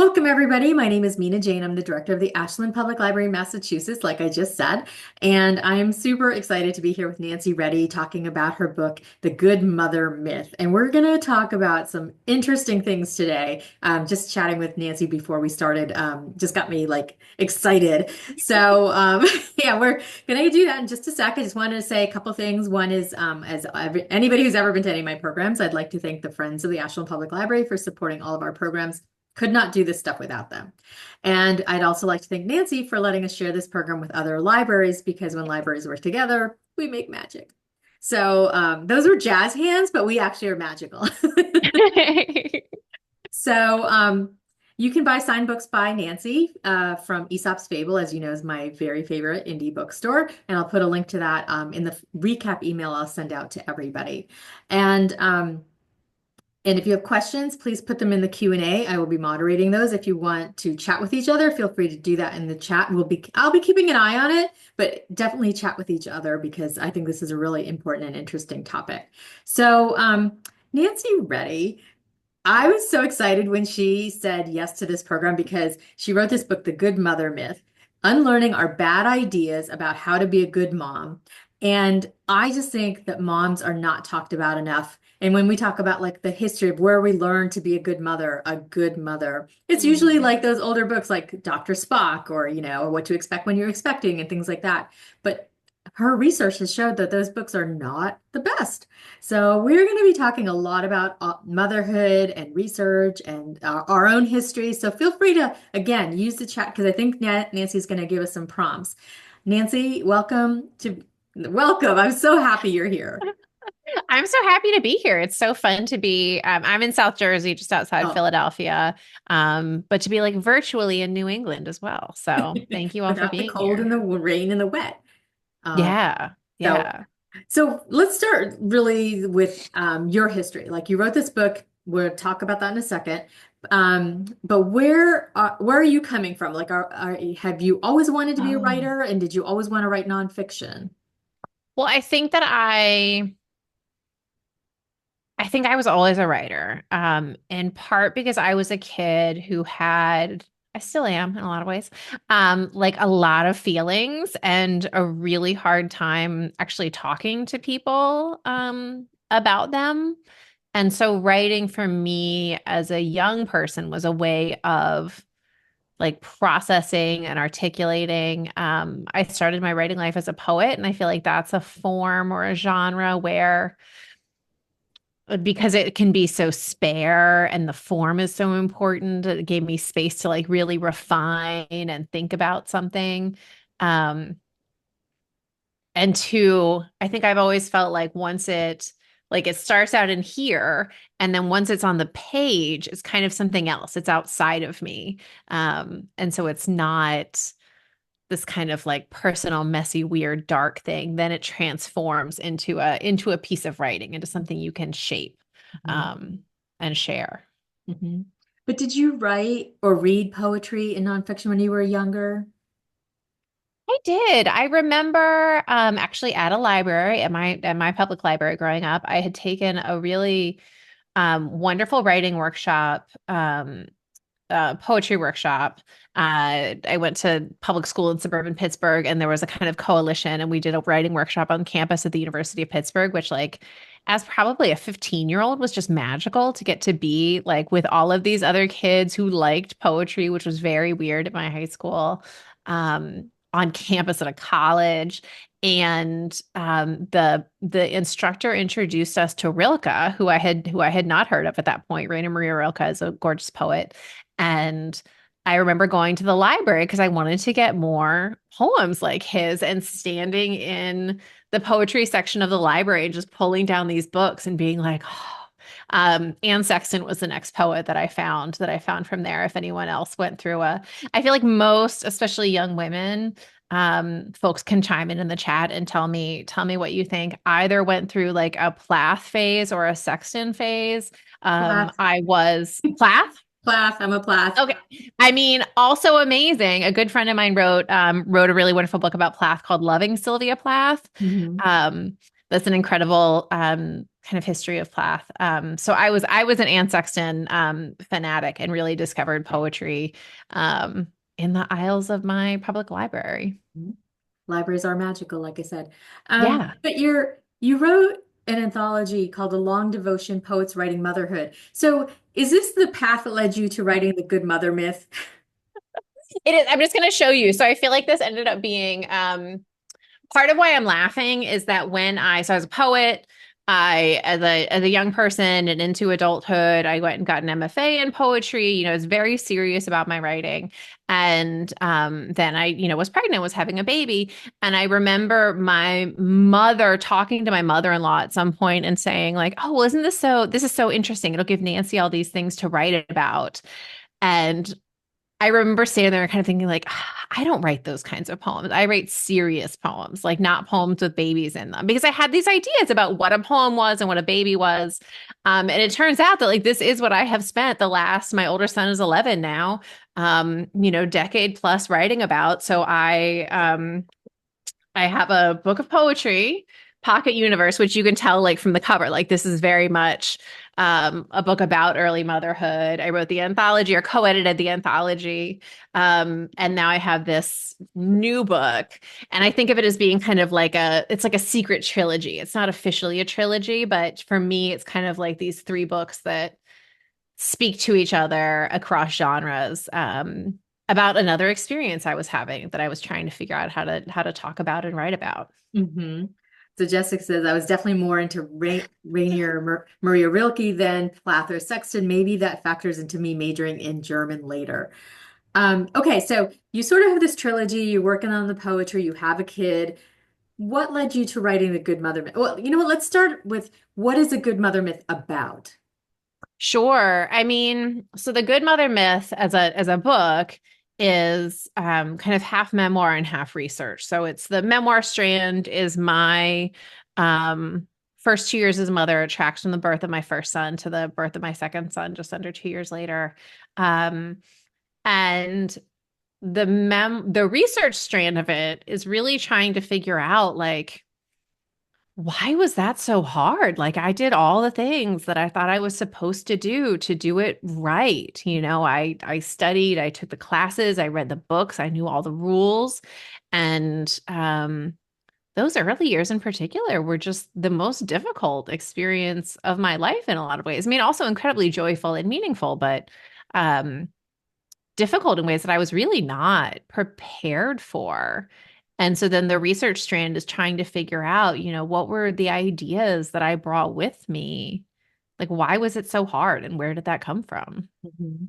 Welcome, everybody. My name is Mina Jane. I'm the director of the Ashland Public Library in Massachusetts, like I just said. And I'm super excited to be here with Nancy Reddy talking about her book, The Good Mother Myth. And we're going to talk about some interesting things today. Just chatting with Nancy before we started just got me like excited. So, yeah, we're going to do that in just a sec. I just wanted to say a couple things. One is, anybody who's ever been to any of my programs, I'd like to thank the Friends of the Ashland Public Library for supporting all of our programs. Could not do this stuff without them. And I'd also like to thank Nancy for letting us share this program with other libraries because when libraries work together, we make magic. So those were jazz hands, but we actually are magical. So you can buy signed books by Nancy from Aesop's Fable, as you know, is my very favorite indie bookstore. And I'll put a link to that in the recap email I'll send out to everybody. And if you have questions, please put them in the Q&A. I will be moderating those. If you want to chat with each other, feel free to do that in the chat. I'll be keeping an eye on it, but definitely chat with each other because I think this is a really important and interesting topic. So, Nancy Reddy, I was so excited when she said yes to this program because she wrote this book, The Good Mother Myth, Unlearning Our Bad Ideas About How to Be a Good Mom. And I just think that moms are not talked about enough. And when we talk about like the history of where we learn to be a good mother, it's usually Mhm. like those older books like Dr. Spock or, What to Expect When You're Expecting and things like that. But her research has showed that those books are not the best. So we're going to be talking a lot about motherhood and research and our own history. So feel free to, again, use the chat because I think Nancy's going to give us some prompts. Nancy, welcome. I'm so happy you're here. I'm so happy to be here. It's so fun to be. I'm in South Jersey, just outside Oh, Philadelphia, but to be like virtually in New England as well. So thank you all for without the being cold and here. the rain and the wet. Um, Yeah, so, yeah. so let's start really with your history. Like you wrote this book. We'll talk about that in a second. But where are you coming from? Like, have you always wanted to be a Oh. writer, and did you always want to write nonfiction? Well, I think I was always a writer. In part because I was a kid who had, I still am in a lot of ways, like a lot of feelings and a really hard time actually talking to people, about them. And so writing for me as a young person was a way of like processing and articulating. I started my writing life as a poet, and I feel like that's a form or a genre where because it can be so spare and the form is so important, it gave me space to like really refine and think about something. Um, and two, I think I've always felt like it starts out in here, and then once it's on the page, it's kind of something else. It's outside of me. And so it's not this kind of like personal, messy, weird, dark thing. Then it transforms into a piece of writing, into something you can shape, Mhm. um, and share. Mhm. But did you write or read poetry in nonfiction when you were younger? I did. I remember actually at a library at my public library growing up, I had taken a really wonderful writing workshop, poetry workshop. I went to public school in suburban Pittsburgh, and there was a kind of coalition, and we did a writing workshop on campus at the University of Pittsburgh, which, like, as probably a 15-year-old, was just magical to get to be like with all of these other kids who liked poetry, which was very weird at my high school, on campus at a college. And the instructor introduced us to Rilke, who I had not heard of at that point. Rainer Maria Rilke is a gorgeous poet, and I remember going to the library because I wanted to get more poems like his and standing in the poetry section of the library and just pulling down these books and being like, oh. Anne Sexton was the next poet that I found from there. If anyone else went through I feel like most, especially young women, folks can chime in the chat and tell me what you think. Either went through like a Plath phase or a Sexton phase. Plath. I was Plath. Plath. I'm a Plath. Okay. I mean, also amazing. A good friend of mine wrote a really wonderful book about Plath called Loving Sylvia Plath. Mhm. Um, that's an incredible kind of history of Plath. So I was an Anne Sexton fanatic and really discovered poetry in the aisles of my public library. Mhm. Libraries are magical, like I said. Yeah. But you wrote an anthology called A Long Devotion: Poets Writing Motherhood. So is this the path that led you to writing the good mother myth? It is. I'm just going to show you. So I feel like this ended up being part of why I'm laughing is that so I was a poet. As a young person and into adulthood, I went and got an MFA in poetry. I was very serious about my writing. And then I, was pregnant, was having a baby. And I remember my mother talking to my mother-in-law at some point and saying, like, oh, well, this is so interesting. It'll give Nancy all these things to write about. And I remember standing there and kind of thinking, like, I don't write those kinds of poems. I write serious poems, like not poems with babies in them, because I had these ideas about what a poem was and what a baby was. And it turns out that like this is what I have spent my older son is 11 now, decade plus writing about. So I have a book of poetry, Pocket Universe, which you can tell like from the cover, like this is very much a book about early motherhood. I wrote the anthology or co-edited the anthology. And now I have this new book. And I think of it as being kind of like it's like a secret trilogy. It's not officially a trilogy, but for me, it's kind of like these three books that speak to each other across genres. About another experience I was having that I was trying to figure out how to talk about and write about. Hmm. So Jessica says, I was definitely more into Rainier Maria Rilke than Plath or Sexton. Maybe that factors into me majoring in German later. Okay, so you sort of have this trilogy, you're working on the poetry, you have a kid. What led you to writing the Good Mother Myth? Well, you know what? Let's start with what is a Good Mother Myth about? Sure. I mean, so the Good Mother Myth as a book is kind of half memoir and half research. So it's the memoir strand is my um, first 2 years as a mother, tracks from the birth of my first son to the birth of my second son, just under 2 years later. Um, and the research strand of it is really trying to figure out like why was that so hard? Like I did all the things that I thought I was supposed to do it right. I studied, I took the classes, I read the books, I knew all the rules. And those early years in particular were just the most difficult experience of my life in a lot of ways. I mean, also incredibly joyful and meaningful, but um difficult in ways that I was really not prepared for. And so then the research strand is trying to figure out, what were the ideas that I brought with me? Like, why was it so hard and where did that come from? Mhm.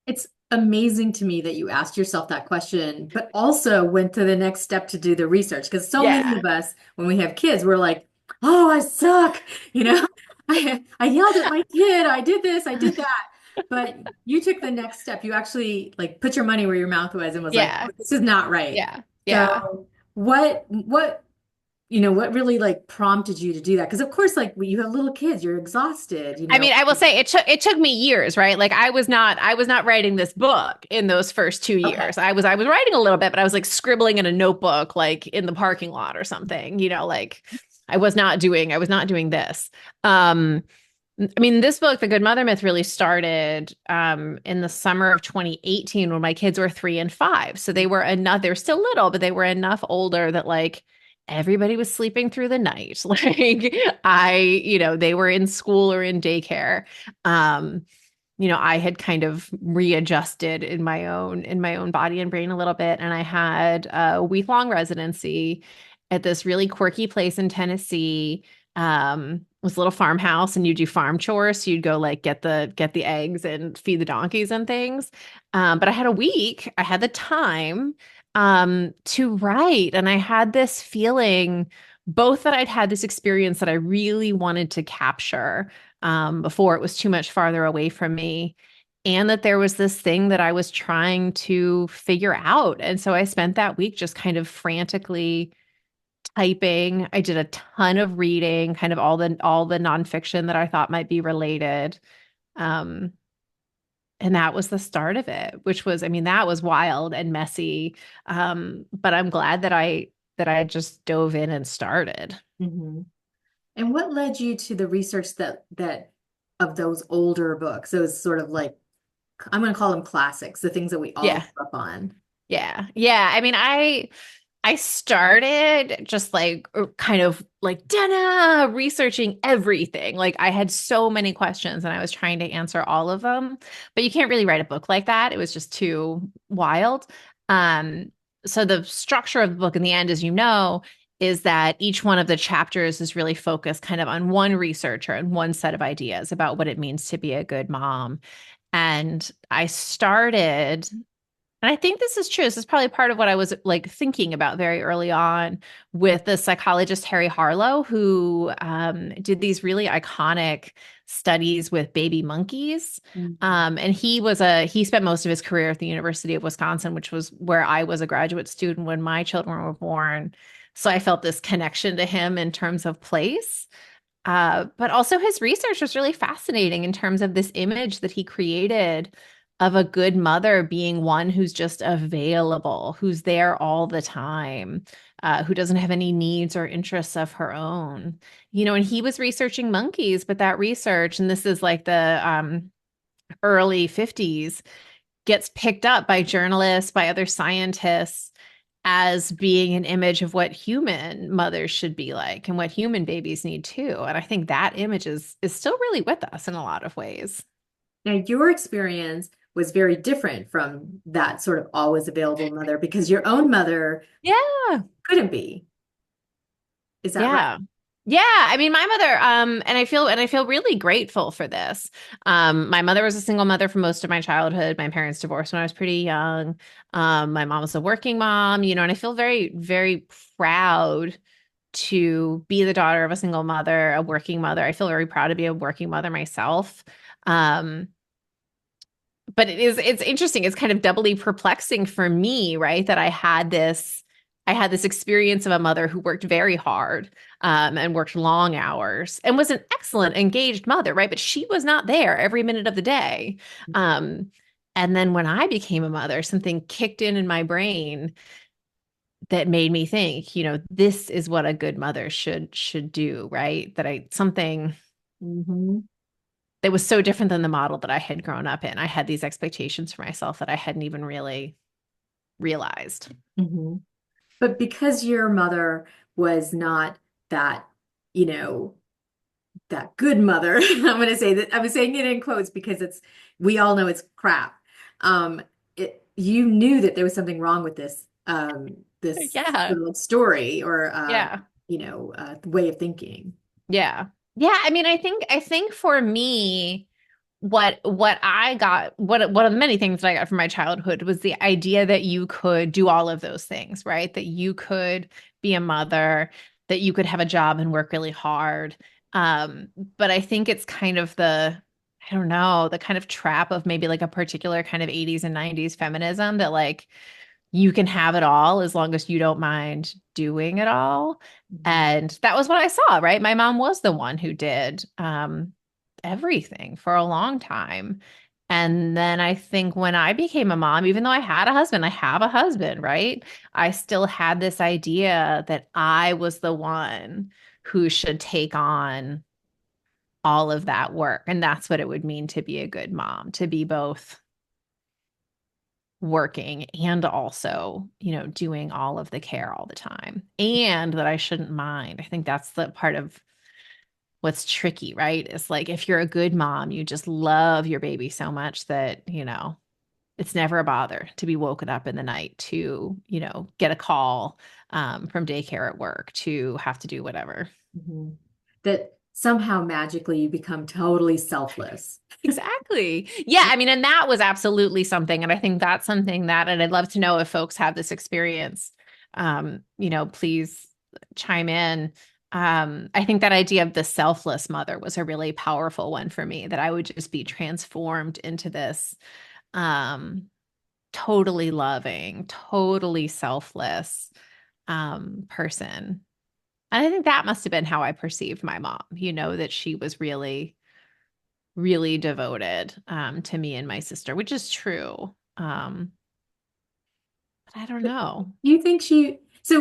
It's amazing to me that you asked yourself that question, but also went to the next step to do the research. Because so many Yeah. of us, when we have kids, we're like, oh, I suck. You know, I yelled at my kid. I did this, I did that. But you took the next step. You actually like put your money where your mouth was and was like, oh, Yeah. this is not right. Yeah. Yeah. So what what really like prompted you to do that? Because of course, like you have little kids, you're exhausted, I mean, I will say it took me years, right? Like I was not writing this book in those first two Okay. years. I was writing a little bit, but I was like scribbling in a notebook like in the parking lot or something, like I was not doing this. Um I mean, this book, The Good Mother Myth, really started in the summer of 2018 when my kids were 3 and 5. So they were still little, but they were enough older that like everybody was sleeping through the night. Like they were in school or in daycare. Um, I had kind of readjusted in my own body and brain a little bit. And I had a week-long residency at this really quirky place in Tennessee. It was a little farmhouse and you do farm chores. So you'd go like get the eggs and feed the donkeys and things. But I had a week, I had the time to write. And I had this feeling both that I'd had this experience that I really wanted to capture before it was too much farther away from me. And that there was this thing that I was trying to figure out. And so I spent that week just kind of frantically typing. I did a ton of reading, kind of all the nonfiction that I thought might be related. Um, and that was the start of it, which was, I mean, that was wild and messy. But I'm glad that I just dove in and started. Mhm. And what led you to the research that of those older books, those sort of like I'm going to call them classics, the things that we all Yeah. grew up on. Yeah. Yeah. I mean, I started just like kind of like researching everything. Like I had so many questions and I was trying to answer all of them, but you can't really write a book like that. It was just too wild. Um, so the structure of the book in the end, as you know, is that each one of the chapters is really focused kind of on one researcher and one set of ideas about what it means to be a good mom. And I started and I think this is true. This is probably part of what I was like thinking about very early on with the psychologist Harry Harlow, who did these really iconic studies with baby monkeys. Mhm. And he spent most of his career at the University of Wisconsin, which was where I was a graduate student when my children were born. So I felt this connection to him in terms of place. But also his research was really fascinating in terms of this image that he created of a good mother being one who's just available, who's there all the time, who doesn't have any needs or interests of her own. And he was researching monkeys, but that research, and this is like the early 50s, gets picked up by journalists, by other scientists as being an image of what human mothers should be like and what human babies need too. And I think that image is still really with us in a lot of ways. Now, your experience was very different from that sort of always available mother because your own mother Yeah. couldn't be. Is that right? Yeah. Yeah, I mean my mother and I feel really grateful for this. My mother was a single mother for most of my childhood. My parents divorced when I was pretty young. My mom was a working mom, and I feel very very proud to be the daughter of a single mother, a working mother. I feel very proud to be a working mother myself. Um, but it's interesting. It's kind of doubly perplexing for me, right? That I had this experience of a mother who worked very hard and worked long hours and was an excellent engaged mother, right? But she was not there every minute of the day. Um, and then when I became a mother, something kicked in my brain that made me think, this is what a good mother should do, right? That I something Hmm. that was so different than the model that I had grown up in. I had these expectations for myself that I hadn't even really realized. Hmm. But because your mother was not that, you know, that good mother, I'm going to say that I'm saying it in quotes because we all know it's crap. You knew that there was something wrong with this Yeah. sort of like story or, Yeah. way of thinking. Yeah. Yeah, I mean, I think for me, what I got, what one of the many things that I got from my childhood was the idea that you could do all of those things, right? That you could be a mother, that you could have a job and work really hard. Um, but I think it's kind of I don't know, the kind of trap of maybe like a particular kind of 80s and 90s feminism that like you can have it all as long as you don't mind doing it all. Mhm. And that was what I saw, right? My mom was the one who did everything for a long time. And then I think when I became a mom, even though I had a husband, I have a husband, right? I still had this idea that I was the one who should take on all of that work. And that's what it would mean to be a good mom, to be both working and also, doing all of the care all the time. And that I shouldn't mind. I think that's the part of what's tricky, right? It's like if you're a good mom, you just love your baby so much that, it's never a bother to be woken up in the night to, get a call from daycare at work to have to do whatever. Mhm. That somehow magically you become totally selfless. Exactly. Yeah. I mean, and that was absolutely something. And I think that's something and I'd love to know if folks have this experience. Please chime in. I think that idea of the selfless mother was a really powerful one for me, that I would just be transformed into this um, totally loving, totally selfless person. And I think that must have been how I perceived my mom, that she was really really devoted to me and my sister, which is true. But I don't But know. do you think so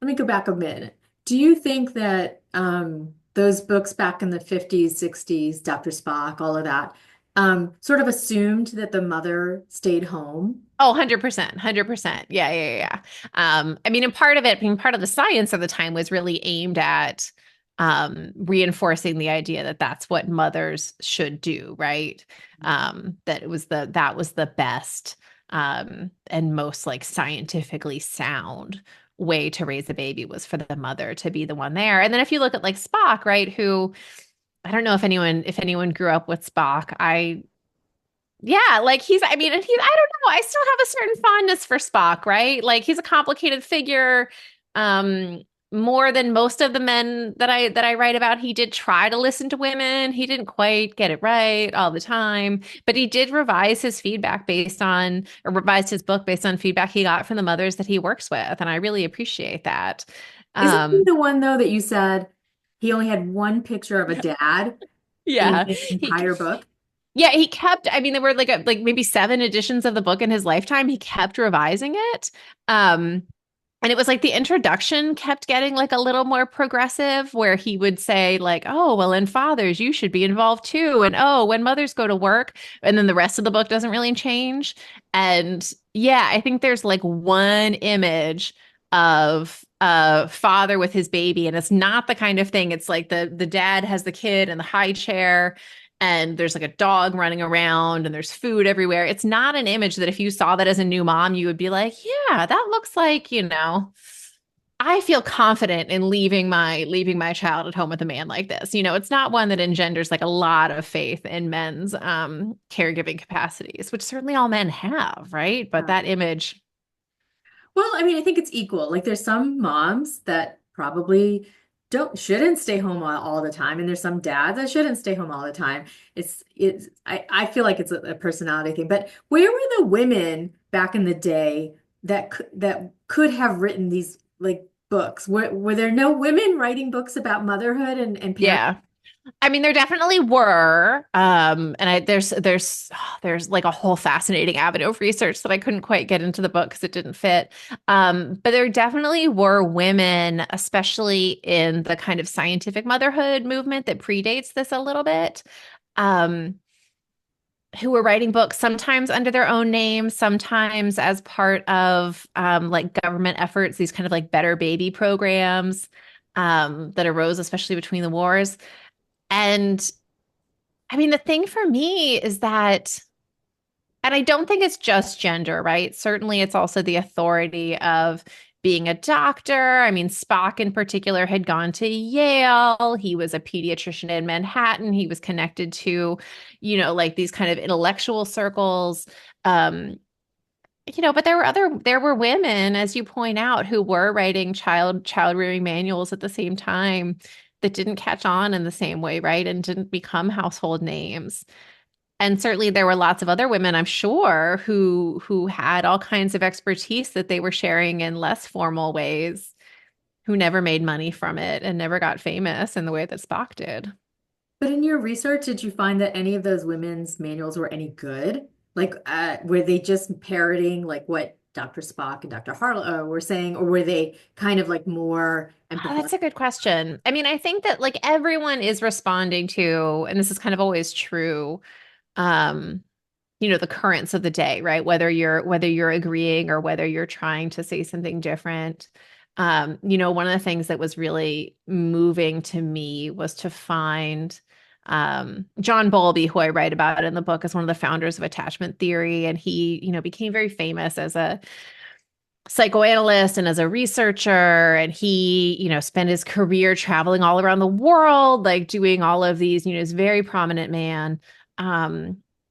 let me go back a minute. Do you think that those books back in the 50s, 60s, Dr. Spock, all of that, sort of assumed that the mother stayed home. Oh, 100%, 100%. Yeah, yeah, yeah. I mean, and part of it being part of the science of the time was really aimed at reinforcing the idea that that's what mothers should do, right? That it was that was the best and most like scientifically sound way to raise a baby was for the mother to be the one there. And then if you look at like Spock, right, who I don't know if anyone grew up with Spock. Yeah, like I mean, and I don't know, I still have a certain fondness for Spock, right? Like he's a complicated figure. Um, More than most of the men that I write about, he did try to listen to women. He didn't quite get it right all the time, but he did revise his book based on feedback he got from the mothers that he works with, and I really appreciate that. Isn't he Um, the one, though, that you said he only had one picture of a dad in yeah, his he entire book? Yeah, he kept, I mean, there were like maybe seven editions of the book in his lifetime. He kept revising it. Um, and it was like the introduction kept getting like a little more progressive, where he would say, like, oh, well, in fathers, you should be involved too. And oh, when mothers go to work, and then the rest of the book doesn't really change. And yeah, I think there's like one image of a father with his baby, and it's not the kind of thing. It's like the dad has the kid in the high chair, and there's like a dog running around and there's food everywhere. It's not an image that if you saw that as a new mom, you would be like, yeah, that looks like, I feel confident in leaving my child at home with a man like this. It's not one that engenders like a lot of faith in men's caregiving capacities, which certainly all men have, right? But that image, Well, I mean, I think it's equal. Like there's some moms that probably don't shouldn't stay home all the time, and there's some dads that shouldn't stay home all the time. I feel like it's a personality thing. But where were the women back in the day that could have written these like books? Were there no women writing books about motherhood and parenting? yeah. I mean, there definitely were, and there's like a whole fascinating avenue of research that I couldn't quite get into the book because it didn't fit. But there definitely were women, especially in the kind of scientific motherhood movement that predates this a little bit, um, who were writing books sometimes under their own name, sometimes as part of like government efforts, these kind of like Better Baby programs that arose, especially between the wars. And I mean, the thing for me is that, and I don't think it's just gender, right? Certainly, it's also the authority of being a doctor. I mean, Spock in particular had gone to Yale. He was a pediatrician in Manhattan. He was connected to, like these kind of intellectual circles. Um, but there were women, as you point out, who were writing child rearing manuals at the same time that didn't catch on in the same way, right? And didn't become household names. And certainly there were lots of other women, I'm sure, who had all kinds of expertise that they were sharing in less formal ways, who never made money from it and never got famous in the way that Spock did. But in your research, did you find that any of those women's manuals were any good? Like, were they just parroting like what Dr. Spock and Dr. Harlow were saying, or were they kind of like more Oh, empathetic? that's a good question. I mean, I think that like everyone is responding to, and this is kind of always true, um, the currents of the day, right? Whether you're agreeing or whether you're trying to say something different. One of the things that was really moving to me was to find John Bowlby, who I write about in the book, is one of the founders of attachment theory, and he, became very famous as a psychoanalyst and as a researcher, and he spent his career traveling all around the world, like doing all of these, he's a very prominent man.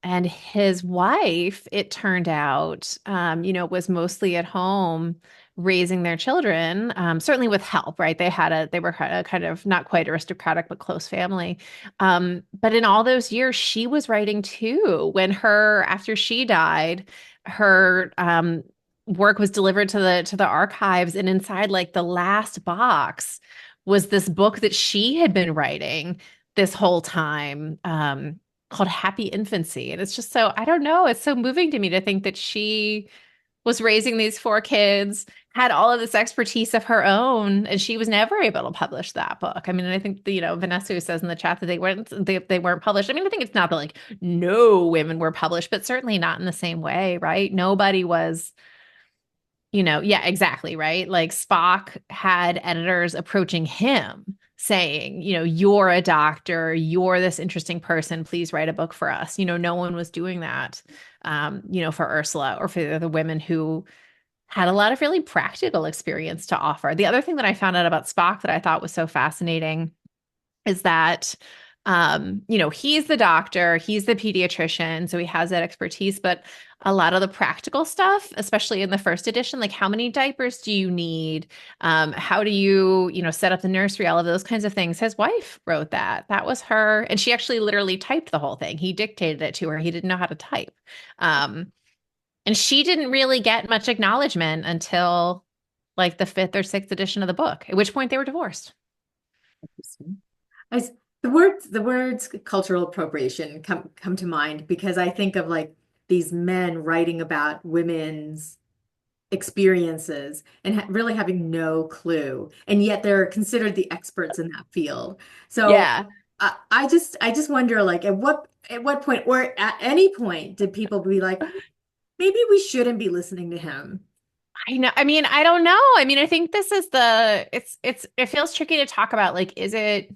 And his wife, it turned out, was mostly at home raising their children, certainly with help, right? They were a kind of not quite aristocratic but close family. But in all those years she was writing too. After she died, her work was delivered to the archives, and inside like the last box was this book that she had been writing this whole time, called Happy Infancy. And it's just so, I don't know, it's so moving to me to think that she was raising these four kids, had all of this expertise of her own, and she was never able to publish that book. I mean, I think Vanessa who says in the chat that they weren't published. I mean, I think it's not that like no women were published, but certainly not in the same way, right? Nobody was, yeah, exactly, right? Like Spock had editors approaching him saying, you're a doctor, you're this interesting person, please write a book for us. No one was doing that, for Ursula or for the women who had a lot of really practical experience to offer. The other thing that I found out about Spock that I thought was so fascinating is that he's the doctor, he's the pediatrician, so he has that expertise, but a lot of the practical stuff, especially in the first edition, like how many diapers do you need? How do you, set up the nursery, all of those kinds of things. His wife wrote that. That was her. And she actually literally typed the whole thing. He dictated it to her. He didn't know how to type. And she didn't really get much acknowledgement until like the fifth or sixth edition of the book, at which point they were divorced. I, the words cultural appropriation come to mind because I think of like these men writing about women's experiences and really having no clue, and yet they're considered the experts in that field. So Yeah. I just wonder like at what point or at any point did people be like, maybe we shouldn't be listening to him? I know. I mean, I don't know. I mean, I think this is it feels tricky to talk about. Like, is it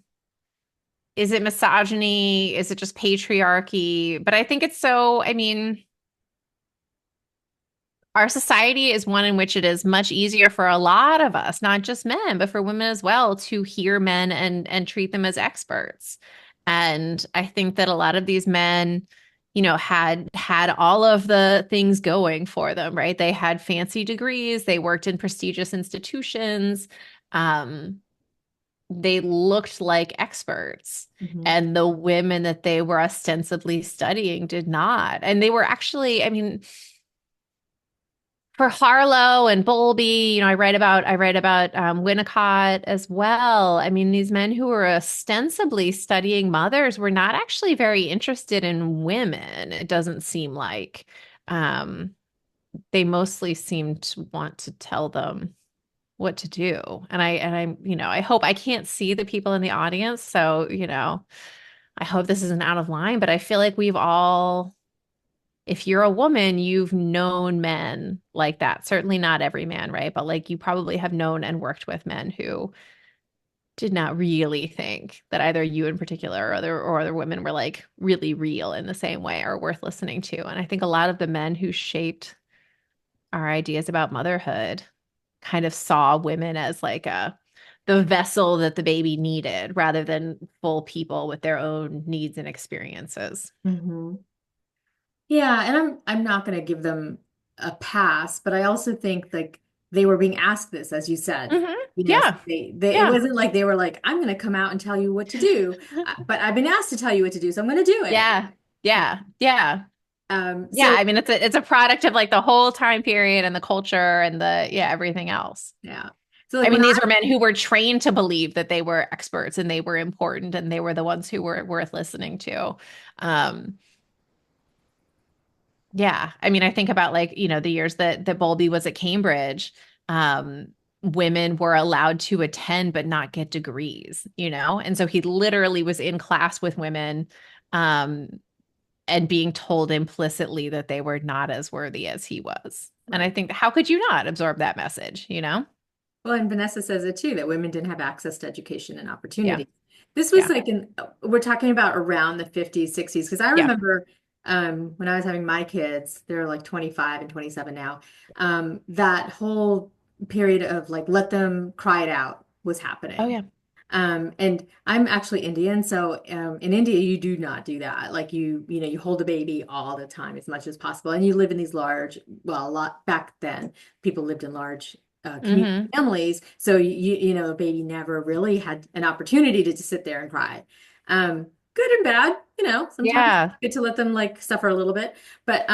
misogyny? Is it just patriarchy? But I think it's so, I mean, our society is one in which it is much easier for a lot of us, not just men, but for women as well, to hear men and treat them as experts. And I think that a lot of these men, had all of the things going for them, right? They had fancy degrees, they worked in prestigious institutions, um, they looked like experts. Mhm. And the women that they were ostensibly studying did not. And they were actually, I mean, for Harlow and Bowlby, I write about Winnicott as well. I mean, these men who were ostensibly studying mothers were not actually very interested in women. It doesn't seem like um, they mostly seemed to want to tell them what to do. I hope I can't see the people in the audience, so I hope this isn't out of line. But I feel like we've all if you're a woman, you've known men like that. Certainly not every man, right? But like you probably have known and worked with men who did not really think that either you in particular or other women were like really real in the same way or worth listening to. And I think a lot of the men who shaped our ideas about motherhood kind of saw women as like the vessel that the baby needed rather than full people with their own needs and experiences. Mhm. Yeah, and I'm not going to give them a pass, but I also think like they were being asked this, as you said, Hmm. so Yeah. they it Yeah. wasn't like they were like, I'm going to come out and tell you what to do, but I've been asked to tell you what to do, so I'm going to do it. Yeah. Yeah. Yeah. Yeah. So I mean, it's a product of like the whole time period and the culture and everything else. yeah, so like I when mean, I these were men who were trained to believe that they were experts and they were important and they were the ones who were worth listening to. Um, yeah. I mean, I think about like, the years that Bowlby was at Cambridge, women were allowed to attend but not get degrees, And so he literally was in class with women, um, and being told implicitly that they were not as worthy as he was. And I right. think how could you not absorb that message? Well, and Vanessa says it too, that women didn't have access to education and Yeah. opportunity. This was Yeah. like we're talking about around the 50s, 60s, because I Yeah. remember when I was having my kids, they're like 25 and 27 now, that whole period of like, let them cry it out was Oh happening. yeah. And I'm actually Indian, so in India you do not do that. Like you hold a baby all the time as much as possible, and you live in these large, well, a lot back then, people lived in large community Hmm. families, so a baby never really had an opportunity to just sit there and cry. Good and bad, sometimes Yeah. good to let them like suffer a little bit, but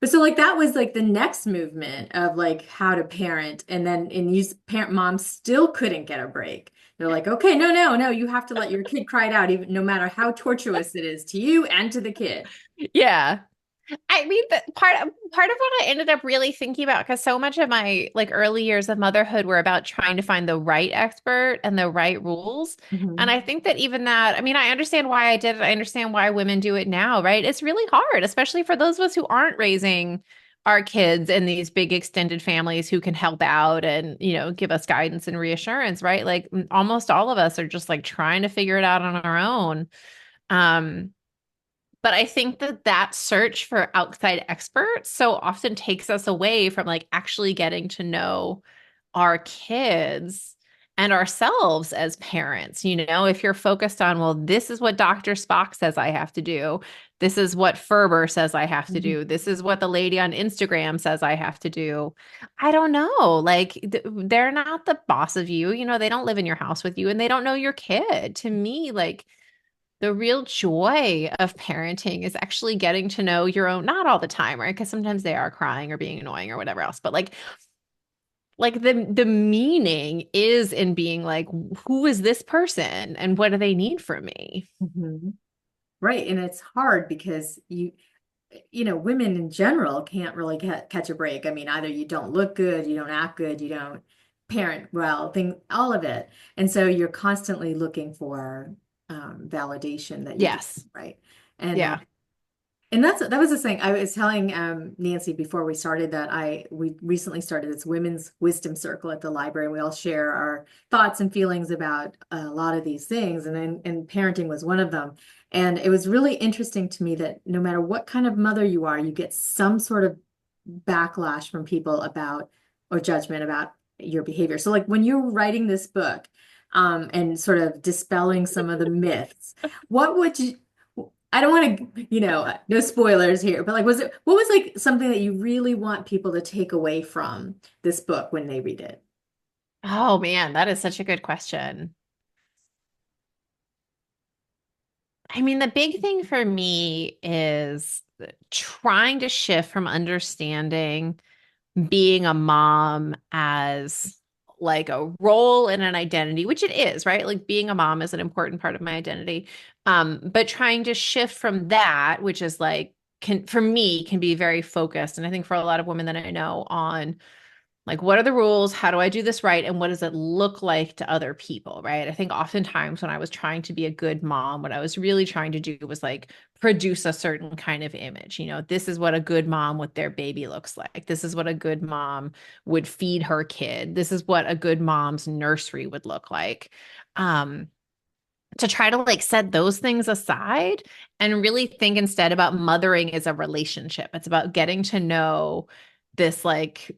so like that was like the next movement of like how to parent, and then and you parent moms still couldn't get a break. They're like, okay, no, no, no, you have to let your kid cry it out, even no matter how tortuous it is to you and to the kid. Yeah. I mean, part of what I ended up really thinking about, because so much of my like early years of motherhood were about trying to find the right expert and the right rules. And Mhm. I think that even that, I mean, I understand why I did it. I understand why women do it now, right? It's really hard, especially for those of us who aren't raising our kids in these big extended families who can help out and, give us guidance and reassurance, right? Like almost all of us are just like trying to figure it out on our own. Um, but I think that that search for outside experts so often takes us away from like actually getting to know our kids and ourselves as parents. If you're focused on, well, this is what Dr. Spock says I have to do. This is what Ferber says I have to Mhm. do. This is what the lady on Instagram says I have to do. I don't know. Like they're not the boss of you. They don't live in your house with you and they don't know your kid. To me, like the real joy of parenting is actually getting to know your own, not all the time, right? Because sometimes they are crying or being annoying or whatever else, but like the meaning is in being like, who is this person and what do they need from me? Mhm. Right. And it's hard because women in general can't really catch a break. I mean, either you don't look good, you don't act good, you don't parent well, all of it. And so you're constantly looking for validation that you do Yes. right. And Yeah. that was the thing I was telling Nancy before we started that we recently started this women's wisdom circle at the library, and we all share our thoughts and feelings about a lot of these things, and parenting was one of them. And it was really interesting to me that no matter what kind of mother you are, you get some sort of backlash from people about or judgment about your behavior. So like when you're writing this book, and sort of dispelling some of the myths, what would you I don't want to, no spoilers here, but like, what was like something that you really want people to take away from this book when they read it? Oh man, that is such a good question. I mean, the big thing for me is trying to shift from understanding being a mom as like a role and an identity, which it is, right? Like being a mom is an important part of my identity. But trying to shift from that, which is like for me can be very focused. And I think for a lot of women that I know on like, what are the rules? How do I do this right? And what does it look like to other people? Right. I think oftentimes when I was trying to be a good mom, what I was really trying to do was like produce a certain kind of image. This is what a good mom with their baby looks like. This is what a good mom would feed her kid. This is what a good mom's nursery would look like. Um, to try to like set those things aside and really think instead about mothering as a relationship. It's about getting to know this like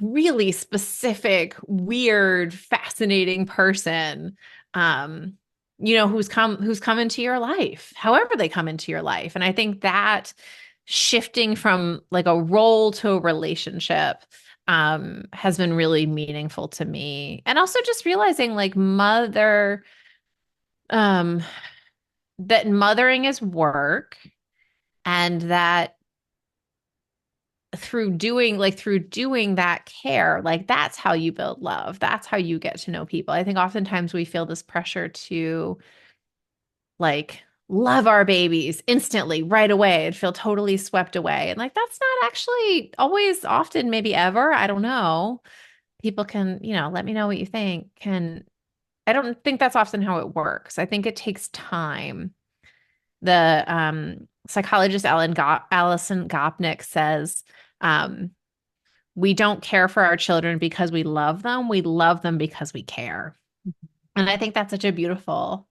really specific, weird, fascinating person, um, who's come into your life, however they come into your life. And I think that shifting from like a role to a relationship has been really meaningful to me. And also just realizing like um that mothering is work and that through doing that care, like that's how you build love, that's how you get to know people. I think oftentimes we feel this pressure to like love our babies instantly right away and feel totally swept away, and like that's not actually always, often, maybe ever, I don't know. People can, let me know what you think. Can I don't think that's often how it works. I think it takes time. The psychologist Alison Gopnik says um we don't care for our children because we love them. We love them because we care. And I think that's such a beautiful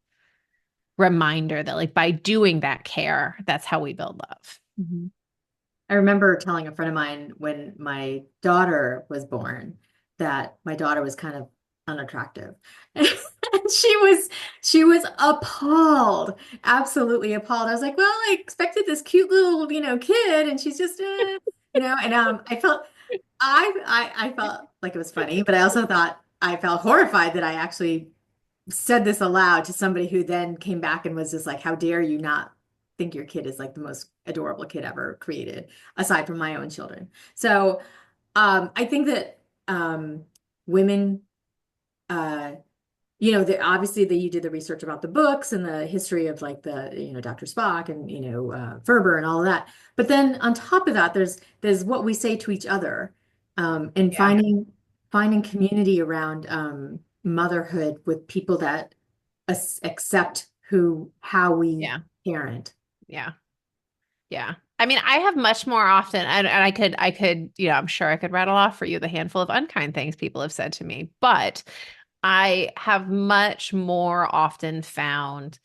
reminder that, like, by doing that care, that's how we build love. Mhm. I remember telling a friend of mine when my daughter was born that my daughter was kind of unattractive. And she was appalled, absolutely appalled. I was like, well, I expected this cute little, kid, and she's just, and I felt like it was funny, but I also thought I felt horrified that I actually said this aloud to somebody who then came back and was just like, how dare you not think your kid is like the most adorable kid ever created, aside from my own children. So I think that women, uh, obviously that you did the research about the books and the history of like Dr. Spock and, Ferber and all of that. But then on top of that, there's what we say to each other, and Yeah. finding community around motherhood with people that accept how we Yeah. parent. Yeah. Yeah. I mean, I have much more often, and I'm sure I could rattle off for you the handful of unkind things people have said to me, but I have much more often found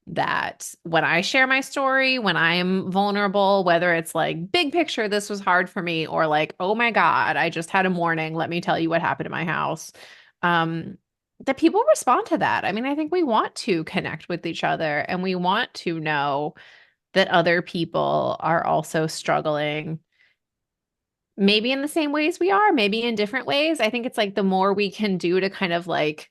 that when I share my story, when I'm vulnerable, whether it's like big picture, this was hard for me, or like, oh my God, I just had a morning. Let me tell you what happened in my house. Um, that people respond to that. I mean, I think we want to connect with each other and we want to know that other people are also struggling, maybe in the same ways we are, maybe in different ways. I think it's like the more we can do to kind of like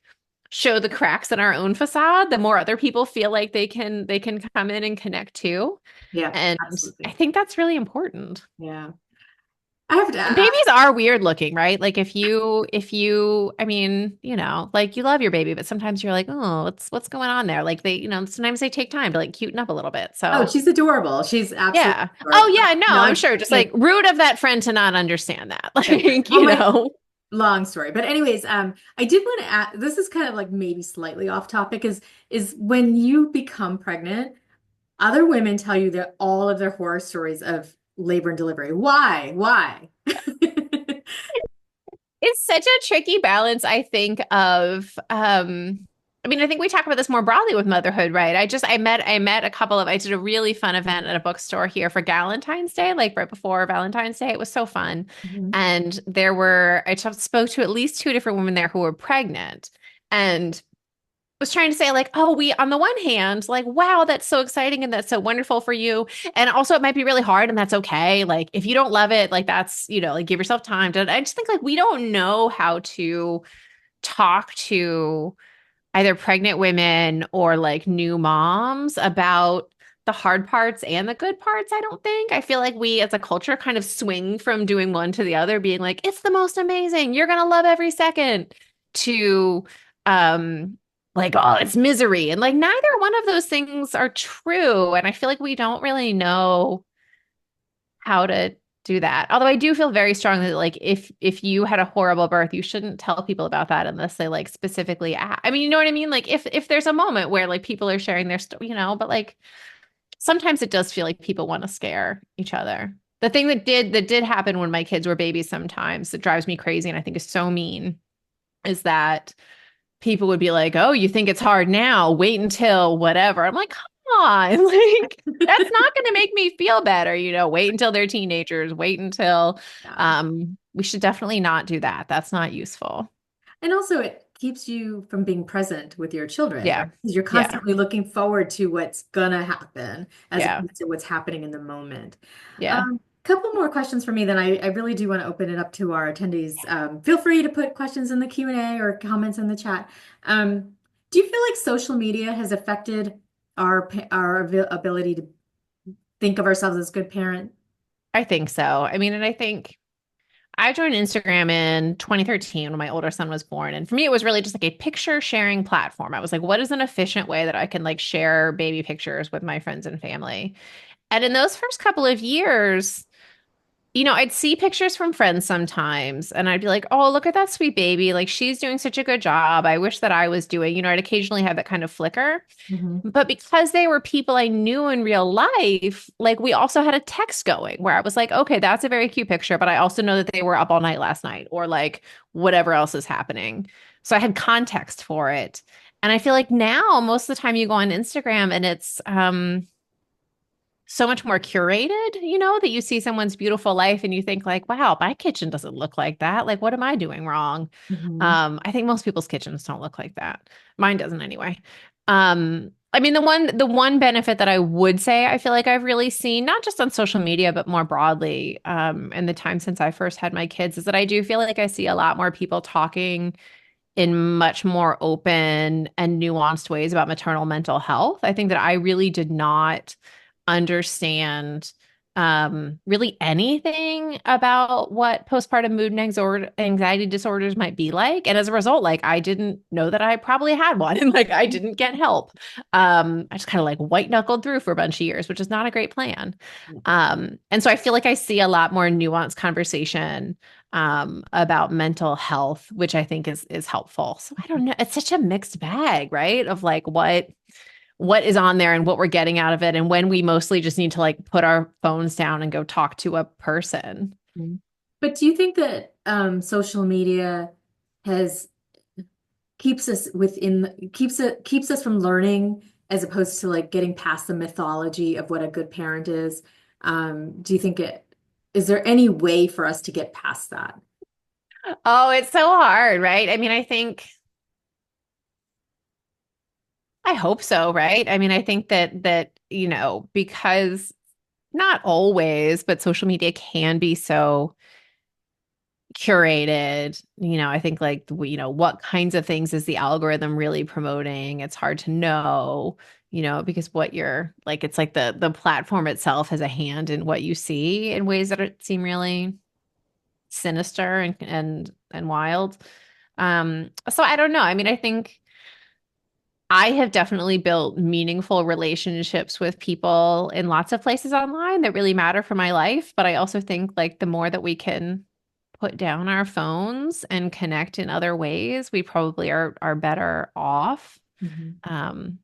show the cracks in our own facade, the more other people feel like they can come in and connect too. Yeah, And I absolutely. think that's really important. Yeah. I have to And babies are weird looking, right? Like if you, I mean, like you love your baby, but sometimes you're like, oh, what's going on there? Like sometimes they take time to like cuten up a little bit. Oh, So she's adorable. She's absolutely yeah. Oh adorable. yeah, no, No, I'm sure. Just like rude of that friend to not understand that. okay. Like, Well, you my know. long story. But anyways, I did want to add, this is kind of like maybe slightly off topic, is when you become pregnant, other women tell you that all of their horror stories of labor and delivery. Why? Why? It's such a tricky balance, I think, of I mean, I think we talk about this more broadly with motherhood, right? I met a couple of I did a really fun event at a bookstore here for Valentine's Day, like right before Valentine's Day. It was so fun. Mhm. And I just spoke to at least two different women there who were pregnant. And was trying to say like, oh, we on the one hand, like, wow, that's so exciting and that's so wonderful for you. And also it might be really hard and that's okay. Like if you don't love it, like that's, like give yourself time to I just think like we don't know how to talk to either pregnant women or like new moms about the hard parts and the good parts. I don't think. I feel like we as a culture kind of swing from doing one to the other, being like, it's the most amazing. You're gonna love every second to um like, oh, it's misery. And like neither one of those things are true. And I feel like we don't really know how to do that. Although I do feel very strongly that like if you had a horrible birth, you shouldn't tell people about that unless they like specifically I mean, you know what I mean? Like if there's a moment where like people are sharing their story, but like sometimes it does feel like people want to scare each other. The thing that did happen when my kids were babies sometimes that drives me crazy and I think is so mean is that people would be like, "Oh, you think it's hard now? Wait until whatever." I'm like, "Come on." Like that's not going to make me feel better, Wait until they're teenagers, wait until Yeah. we should definitely not do that. That's not useful. And also, it keeps you from being present with your children, right? Yeah. Because you're Yeah. constantly looking forward to what's gonna happen as Yeah. opposed to what's happening in the moment. Yeah. Couple more questions for me, then I really do want to open it up to our attendees. Feel free to put questions in the Q&A or comments in the chat. Do you feel like social media has affected our ability to think of ourselves as good parent? I think so. I mean, and I think I joined Instagram in 2013 when my older son was born. And for me, it was really just like a picture sharing platform. I was like, what is an efficient way that I can like share baby pictures with my friends and family? And in those first couple of years, I'd see pictures from friends sometimes and I'd be like, oh, look at that sweet baby. Like she's doing such a good job. I wish that I was doing, I'd occasionally have that kind of flicker. Mhm. But because they were people I knew in real life, like we also had a text going where I was like, okay, that's a very cute picture, but I also know that they were up all night last night or like whatever else is happening. So I had context for it. And I feel like now most of the time you go on Instagram and it's so much more curated, that you see someone's beautiful life and you think like, wow, my kitchen doesn't look like that. Like, what am I doing wrong? Mhm. I think most people's kitchens don't look like that. Mine doesn't anyway. I mean, the one benefit that I would say I feel like I've really seen, not just on social media, but more broadly, in the time since I first had my kids, is that I do feel like I see a lot more people talking in much more open and nuanced ways about maternal mental health. I think that I really did not understand really anything about what postpartum mood and anxiety disorders might be like. And as a result, like I didn't know that I probably had one and like I didn't get help. I just kind of like white knuckled through for a bunch of years, which is not a great plan. And so I feel like I see a lot more nuanced conversation about mental health, which I think is helpful. So I don't know. It's such a mixed bag, right? Of like what is on there and what we're getting out of it and when we mostly just need to like put our phones down and go talk to a person. Mhm. But do you think that social media has keeps us within keeps us from learning as opposed to like getting past the mythology of what a good parent is? Do you think it is there any way for us to get past that? Oh, it's so hard, right? I mean, I hope so, right? I mean, I think that because not always, but social media can be so curated. I think like what kinds of things is the algorithm really promoting? It's hard to know, because what you're like it's like the platform itself has a hand in what you see in ways that seem really sinister and wild. So I don't know. I mean, I think I have definitely built meaningful relationships with people in lots of places online that really matter for my life. But I also think like the more that we can put down our phones and connect in other ways, we probably are better off Mhm. um,